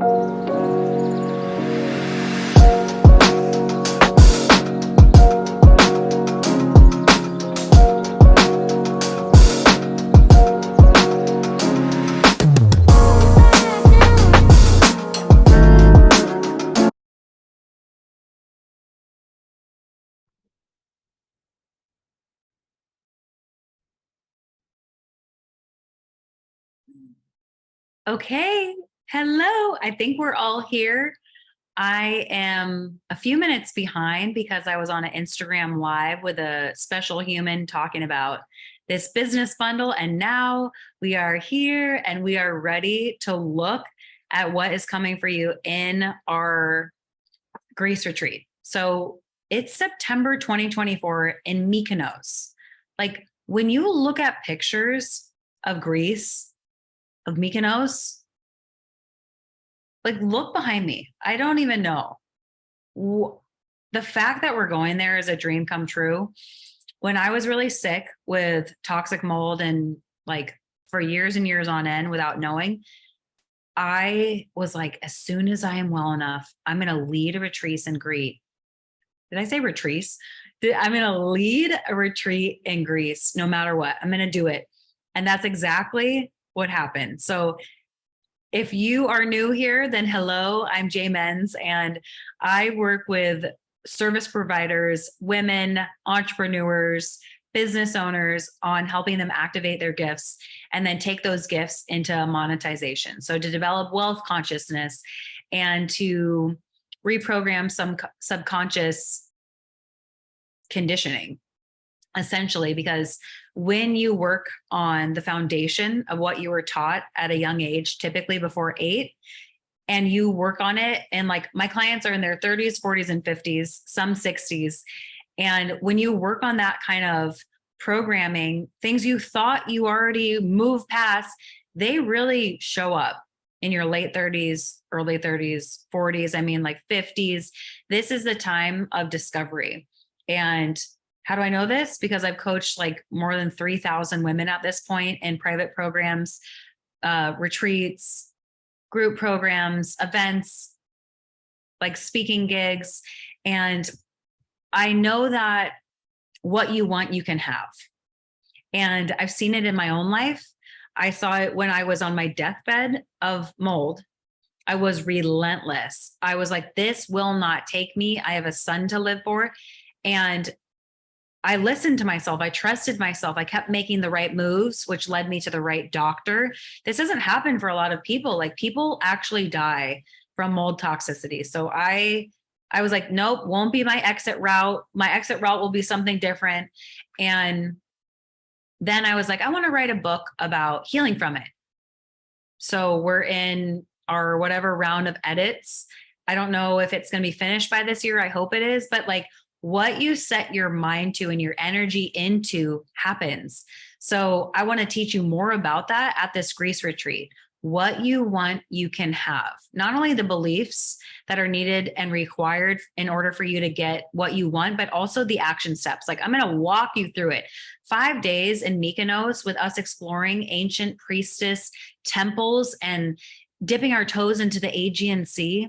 Okay. Hello. I think we're all here. I am a few minutes behind because I was on an Instagram live with a special human talking about this business bundle. And now we are here and we are ready to look at what is coming for you in our Greece retreat. So it's September 2024 in Mykonos. Like when you look at pictures of Greece, of Mykonos, like look behind me. I don't even know. The fact that we're going there is a dream come true. When I was really sick with toxic mold and like for years and years on end without knowing, I was like, as soon as I am well enough, I'm going to lead a retreat in Greece. Did I say retreats? I'm going to lead a retreat in Greece no matter what. I'm going to do it. And that's exactly what happened. So if you are new here, then hello, I'm Jay Menz, and I work with service providers, women, entrepreneurs, business owners on helping them activate their gifts and then take those gifts into monetization. So to develop wealth consciousness and to reprogram some subconscious conditioning, essentially, because when you work on the foundation of what you were taught at a young age, typically before 8, and you work on it, and like my clients are in their 30s, 40s, and 50s, some 60s. And when you work on that kind of programming, things you thought you already moved past, they really show up in your late 30s, early 30s, 40s, I mean, like 50s. This is the time of discovery. And how do I know this? Because I've coached like more than 3,000 women at this point in private programs, retreats, group programs, events, like speaking gigs. And I know that what you want, you can have. And I've seen it in my own life. I saw it when I was on my deathbed of mold. I was relentless. I was like, this will not take me. I have a son to live for. And I listened to myself. I trusted myself. I kept making the right moves, which led me to the right doctor. This doesn't happen for a lot of people. Like people actually die from mold toxicity. So I was like, nope, won't be my exit route. My exit route will be something different. And then I was like, I want to write a book about healing from it. So we're in our whatever round of edits. I don't know if it's going to be finished by this year. I hope it is, but like what you set your mind to and your energy into happens. So I want to teach you more about that at this Greece retreat. What you want, you can have. Not only the beliefs that are needed and required in order for you to get what you want, but also the action steps. Like I'm going to walk you through it. 5 days in Mykonos with us exploring ancient priestess temples and dipping our toes into the Aegean Sea.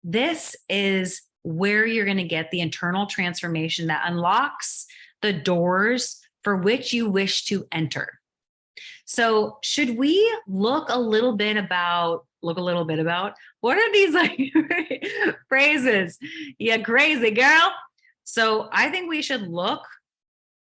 This is where you're going to get the internal transformation that unlocks the doors for which you wish to enter. So should we look a little bit about what are these like phrases? Yeah, crazy girl. So I think we should look,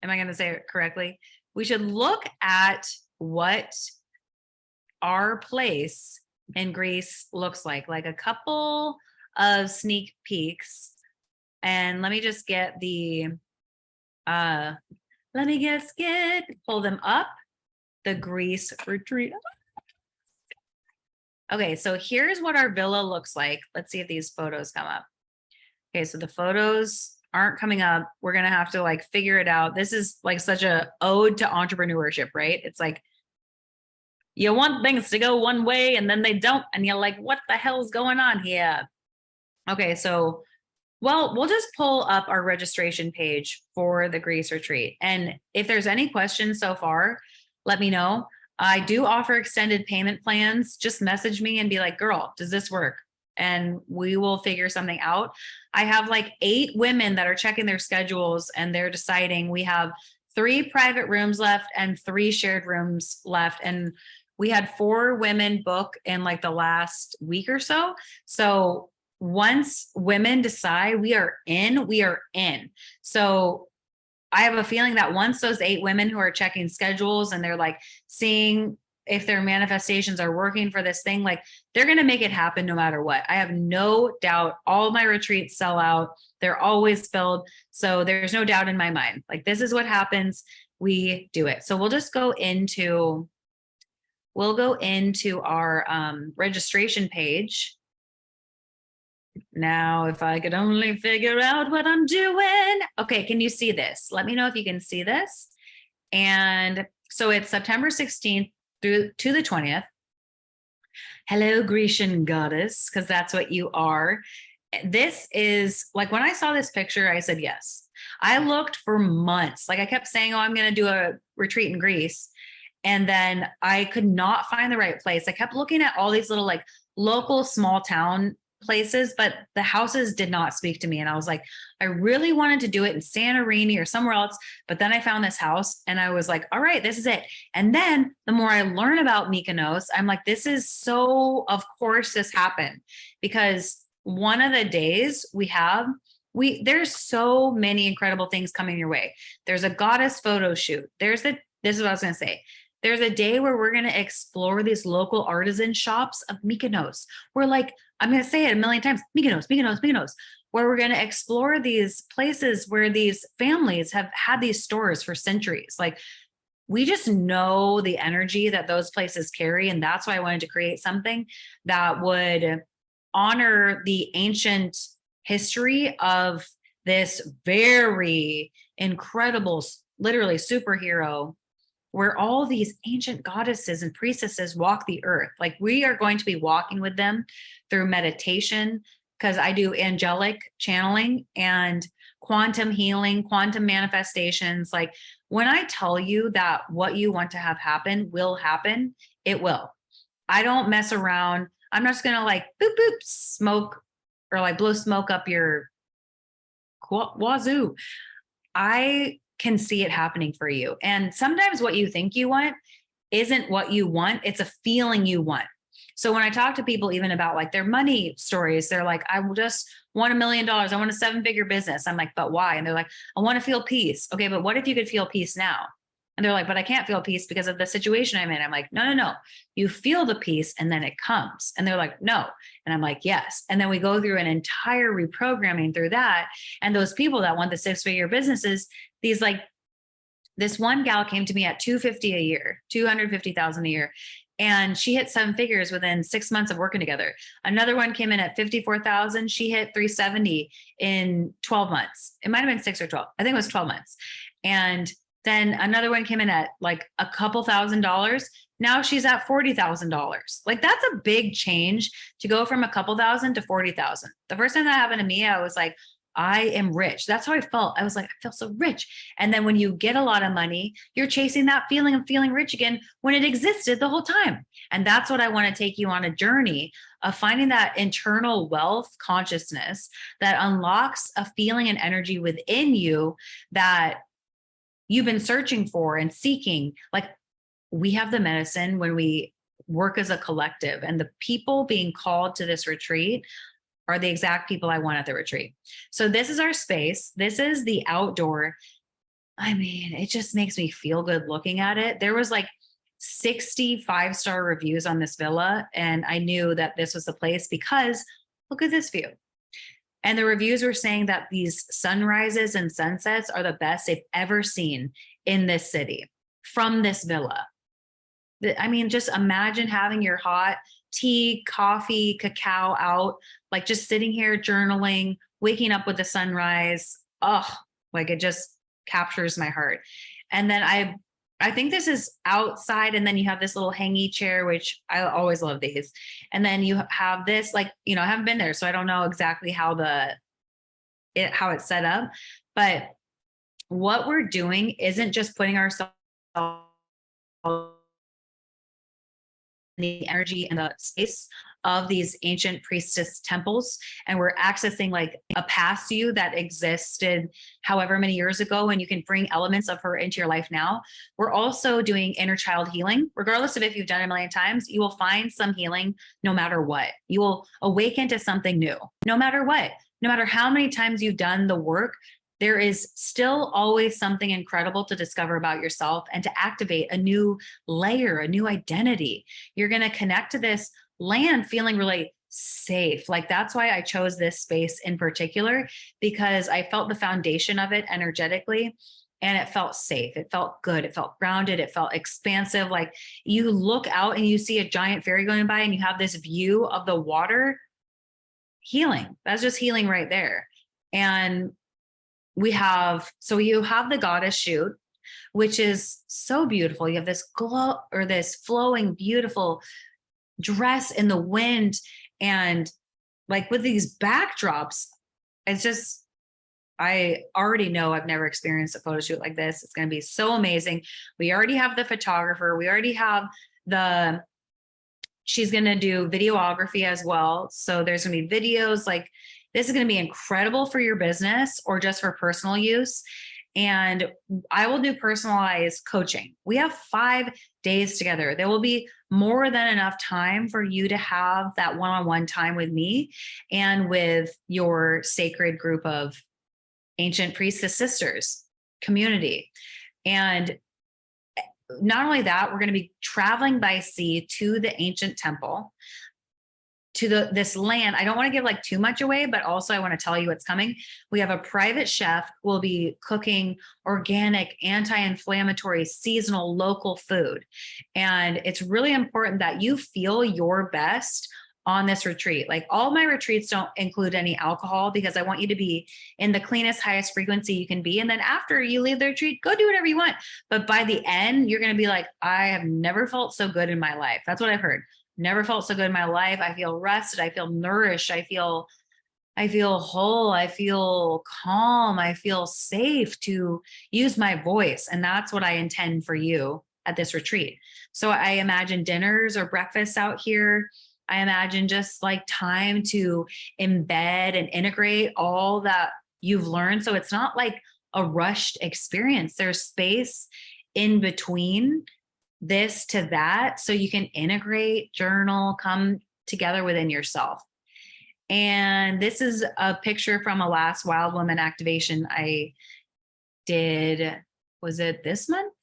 am I going to say it correctly? We should look at what our place in Greece looks like a couple of sneak peeks. And let me just get pull them up. The Greece retreat. Okay, so here's what our villa looks like. Let's see if these photos come up. Okay, so the photos aren't coming up. We're gonna have to like figure it out. This is like such a ode to entrepreneurship, right? It's like you want things to go one way and then they don't, and you're like, what the hell's going on here? Okay, so well, we'll just pull up our registration page for the Greece retreat. And if there's any questions so far, let me know. I do offer extended payment plans. Just message me and be like, girl, does this work? And we will figure something out. I have like 8 women that are checking their schedules and they're deciding. We have 3 private rooms left and 3 shared rooms left. And we had 4 women book in like the last week or so. So once women decide we are in, we are in. So I have a feeling that once those 8 women who are checking schedules and they're like seeing if their manifestations are working for this thing, like they're going to make it happen no matter what. I have no doubt. All my retreats sell out. They're always filled. So there's no doubt in my mind. Like this is what happens. We do it. So we'll go into our registration page. Now, if I could only figure out what I'm doing. Okay, can you see this? Let me know if you can see this. And so it's September 16th through to the 20th. Hello, Grecian goddess, because that's what you are. This is like when I saw this picture, I said yes. I looked for months. Like I kept saying, oh, I'm going to do a retreat in Greece. And then I could not find the right place. I kept looking at all these little like local small town places, but the houses did not speak to me. And I was like, I really wanted to do it in Santorini or somewhere else. But then I found this house and I was like, all right, this is it. And then the more I learn about Mykonos, I'm like, this is so, of course this happened, because one of the days there's so many incredible things coming your way. There's a goddess photo shoot. This is what I was going to say. There's a day where we're going to explore these local artisan shops of Mykonos. We're like, I'm going to say it a million times, Mykonos, Mykonos, Mykonos, where we're going to explore these places where these families have had these stores for centuries. Like we just know the energy that those places carry. And that's why I wanted to create something that would honor the ancient history of this very incredible, literally superhero, where all these ancient goddesses and priestesses walk the earth. Like we are going to be walking with them through meditation, because I do angelic channeling and quantum healing, quantum manifestations. Like when I tell you that what you want to have happen will happen, it will. I don't mess around. I'm not just going to like boop, boop, smoke or like blow smoke up your wazoo. I can see it happening for you. And sometimes what you think you want isn't what you want. It's a feeling you want. So when I talk to people even about like their money stories, they're like, I just want $1 million. I want a 7-figure business. I'm like, but why? And they're like, I want to feel peace. Okay, but what if you could feel peace now? And they're like, but I can't feel peace because of the situation I'm in. I'm like, no. You feel the peace and then it comes. And they're like, no. And I'm like, yes. And then we go through an entire reprogramming through that. And those people that want the 6-figure businesses, this one gal came to me at $250,000 a year, $250,000 a year. And she hit 7 figures within 6 months of working together. Another one came in at 54,000. She hit 370 in 12 months. It might've been 6 or 12. I think it was 12 months. And then another one came in at like a couple $1,000s. Now she's at $40,000. Like that's a big change to go from a couple thousand to 40,000. The first time that happened to me, I was like, I am rich. That's how I felt. I was like, I feel so rich. And then when you get a lot of money, you're chasing that feeling of feeling rich again when it existed the whole time. And that's what I want to take you on a journey of finding that internal wealth consciousness that unlocks a feeling and energy within you that you've been searching for and seeking. Like we have the medicine when we work as a collective, and the people being called to this retreat are the exact people I want at the retreat. So this is our space. This is the outdoor. I mean, it just makes me feel good looking at it. There was like 60 5-star reviews on this villa. And I knew that this was the place because look at this view. And the reviews were saying that these sunrises and sunsets are the best they've ever seen in this city from this villa. I mean, just imagine having your hot tea, coffee, cacao out, like just sitting here journaling, waking up with the sunrise. Oh, like it just captures my heart. And then I think this is outside, and then you have this little hangy chair, which I always love these. And then you have this, like, you know, I haven't been there, so I don't know exactly how it's set up. But what we're doing isn't just putting ourselves the energy and the space of these ancient priestess temples, and we're accessing like a past you that existed however many years ago, and you can bring elements of her into your life now. We're also doing inner child healing. Regardless of if you've done it a million times, you will find some healing no matter what. You will awaken to something new no matter what. No matter how many times you've done the work, there is still always something incredible to discover about yourself and to activate a new layer, a new identity. You're going to connect to this land feeling really safe. Like that's why I chose this space in particular, because I felt the foundation of it energetically and it felt safe. It felt good. It felt grounded. It felt expansive. Like you look out and you see a giant ferry going by and you have this view of the water. Healing. That's just healing right there. And so you have the goddess shoot, which is so beautiful. You have this glow or this flowing, beautiful dress in the wind. And like with these backdrops, it's just, I already know I've never experienced a photo shoot like this. It's going to be so amazing. We already have the photographer. We already have she's going to do videography as well. So there's going to be videos. Like this is going to be incredible for your business or just for personal use. And I will do personalized coaching. We have 5 days together. There will be more than enough time for you to have that one-on-one time with me and with your sacred group of ancient priestess sisters community. And not only that, we're going to be traveling by sea to the ancient temple, to this land. I don't want to give like too much away, but also I want to tell you what's coming. We have a private chef who will be cooking organic, anti-inflammatory, seasonal, local food. And it's really important that you feel your best on this retreat. Like all my retreats don't include any alcohol because I want you to be in the cleanest, highest frequency you can be. And then after you leave the retreat, go do whatever you want. But by the end, you're going to be like, I have never felt so good in my life. That's what I've heard. Never felt so good in my life. I feel rested. I feel nourished. I feel whole. I feel calm. I feel safe to use my voice. And that's what I intend for you at this retreat. So I imagine dinners or breakfasts out here. I imagine just like time to embed and integrate all that you've learned. So it's not like a rushed experience. There's space in between this to that. So you can integrate, journal, come together within yourself. And this is a picture from a last Wild Woman activation I did. Was it this month?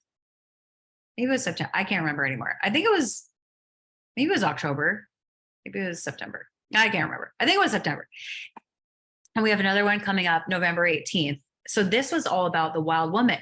Maybe it was September. I can't remember anymore. Maybe it was October. Maybe it was September. I can't remember. I think it was September. And we have another one coming up November 18th. So this was all about the wild woman.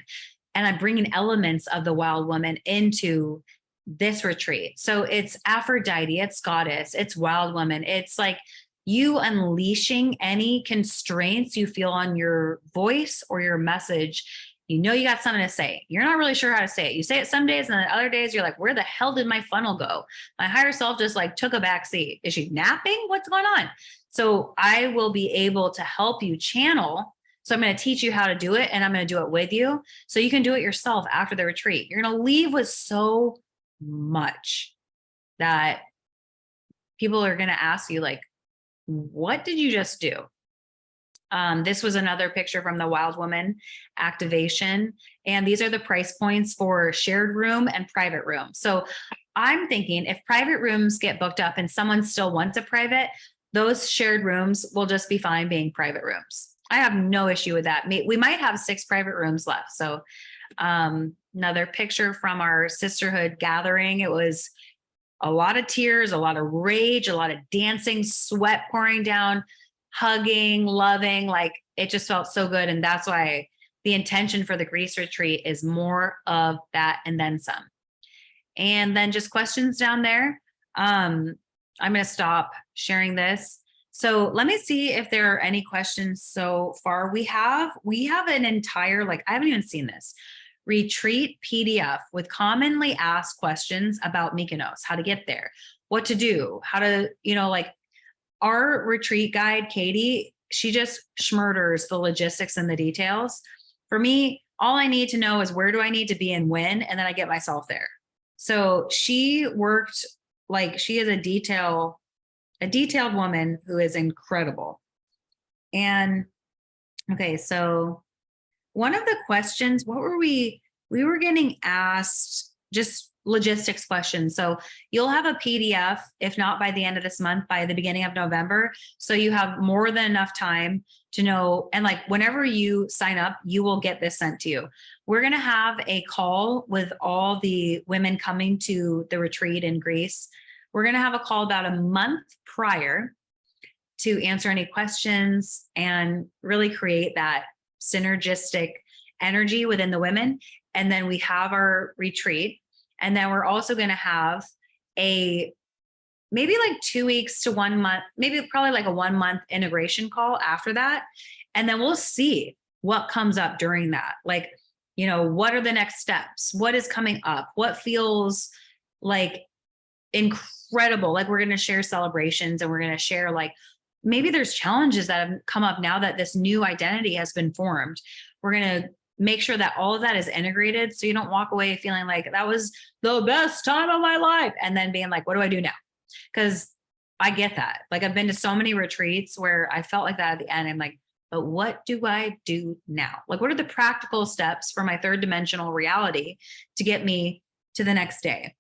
And I'm bringing elements of the wild woman into this retreat. So it's Aphrodite, it's goddess, it's wild woman. It's like you unleashing any constraints you feel on your voice or your message. You know, you got something to say. You're not really sure how to say it. You say it some days, and then other days you're like, where the hell did my funnel go? My higher self just like took a back seat. Is she napping? What's going on? So I will be able to help you channel. So I'm going to teach you how to do it, and I'm going to do it with you so you can do it yourself after the retreat. You're going to leave with so much that people are going to ask you, like, what did you just do? This was another picture from the Wild Woman activation. And these are the price points for shared room and private room. So I'm thinking if private rooms get booked up and someone still wants a private, those shared rooms will just be fine being private rooms. I have no issue with that. We might have 6 private rooms left. So another picture from our sisterhood gathering. It was a lot of tears, a lot of rage, a lot of dancing, sweat pouring down, hugging, loving, like it just felt so good. And that's why the intention for the Greece retreat is more of that and then some. And then just questions down there. I'm going to stop sharing this. So let me see if there are any questions so far. We have an entire, like, I haven't even seen this retreat PDF with commonly asked questions about Mykonos, how to get there, what to do, how to, like, our retreat guide, Katie, she just schmurders the logistics and the details. For me, all I need to know is where do I need to be and when, and then I get myself there. So she worked like she is a detailed woman who is incredible. And okay, so one of the questions, what were we were getting asked just logistics questions. So you'll have a PDF, if not by the end of this month, by the beginning of November. So you have more than enough time to know. And like whenever you sign up, you will get this sent to you. We're going to have a call with all the women coming to the retreat in Greece. We're going to have a call about a month prior to answer any questions and really create that synergistic energy within the women. And then we have our retreat. And then we're also going to have a maybe like 2 weeks to 1 month, maybe probably like a 1 month integration call after that. And then we'll see what comes up during that. Like, you know, what are the next steps? What is coming up? What feels like incredible? Like we're going to share celebrations and we're going to share like, maybe there's challenges that have come up now that this new identity has been formed. We're going to make sure that all of that is integrated. So you don't walk away feeling like that was the best time of my life. And then being like, what do I do now? Because I get that. Like I've been to so many retreats where I felt like that at the end. I'm like, but what do I do now? Like, what are the practical steps for my third dimensional reality to get me to the next day?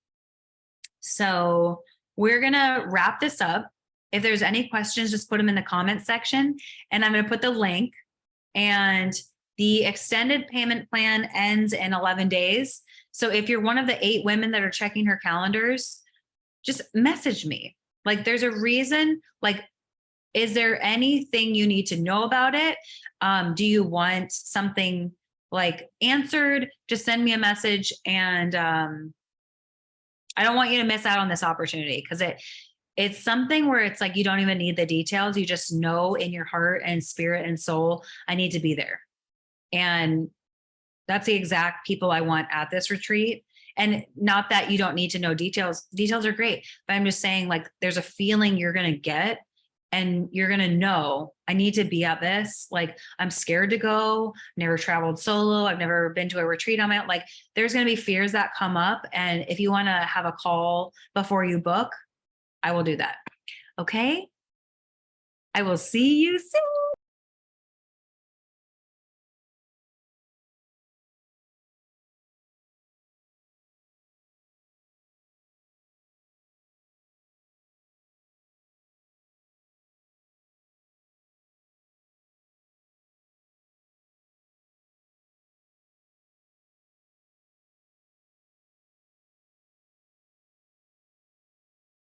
So we're going to wrap this up. If there's any questions, just put them in the comment section and I'm going to put the link. And the extended payment plan ends in 11 days. So if you're one of the 8 women that are checking her calendars, just message me. Like there's a reason, like, is there anything you need to know about it? Do you want something like answered? Just send me a message. And I don't want you to miss out on this opportunity because it's something where it's like, you don't even need the details. You just know in your heart and spirit and soul, I need to be there. And that's the exact people I want at this retreat. And not that you don't need to know details. Details are great, but I'm just saying like, there's a feeling you're going to get and you're going to know I need to be at this. Like I'm scared to go, never traveled solo. I've never been to a retreat on my own. Like there's going to be fears that come up. And if you want to have a call before you book, I will do that. Okay. I will see you soon.